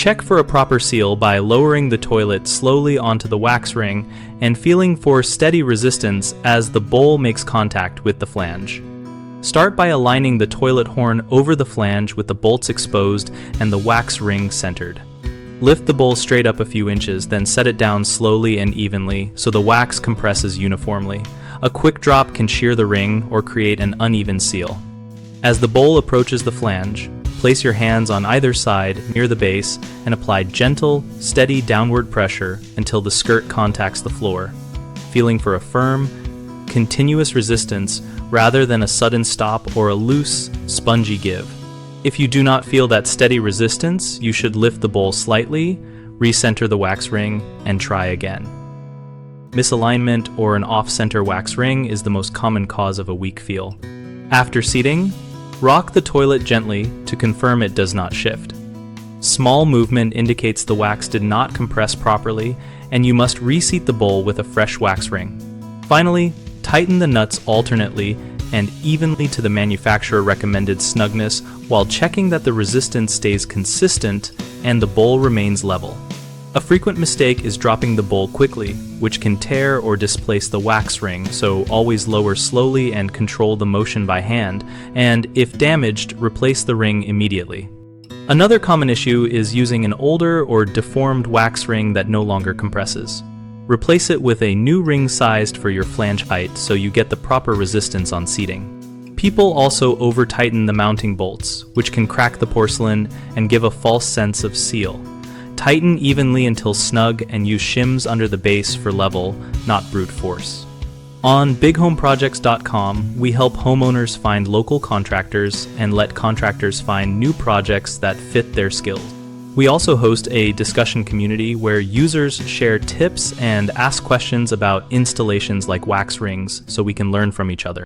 Check for a proper seal by lowering the toilet slowly onto the wax ring and feeling for steady resistance as the bowl makes contact with the flange. Start by aligning the toilet horn over the flange with the bolts exposed and the wax ring centered. Lift the bowl straight up a few inches, then set it down slowly and evenly so the wax compresses uniformly. A quick drop can shear the ring or create an uneven seal. As the bowl approaches the flange, place your hands on either side near the base and apply gentle, steady downward pressure until the skirt contacts the floor, feeling for a firm, continuous resistance rather than a sudden stop or a loose, spongy give. If you do not feel that steady resistance, you should lift the bowl slightly, recenter the wax ring, and try again. Misalignment or an off-center wax ring is the most common cause of a weak feel. After seating, rock the toilet gently to confirm it does not shift. Small movement indicates the wax did not compress properly, and you must reseat the bowl with a fresh wax ring. Finally, tighten the nuts alternately and evenly to the manufacturer-recommended snugness while checking that the resistance stays consistent and the bowl remains level. A frequent mistake is dropping the bowl quickly, which can tear or displace the wax ring, so always lower slowly and control the motion by hand, and if damaged, replace the ring immediately. Another common issue is using an older or deformed wax ring that no longer compresses. Replace it with a new ring sized for your flange height so you get the proper resistance on seating. People also over-tighten the mounting bolts, which can crack the porcelain and give a false sense of seal. Tighten evenly until snug and use shims under the base for level, not brute force. On bighomeprojects.com, we help homeowners find local contractors and let contractors find new projects that fit their skills. We also host a discussion community where users share tips and ask questions about installations like wax rings so we can learn from each other.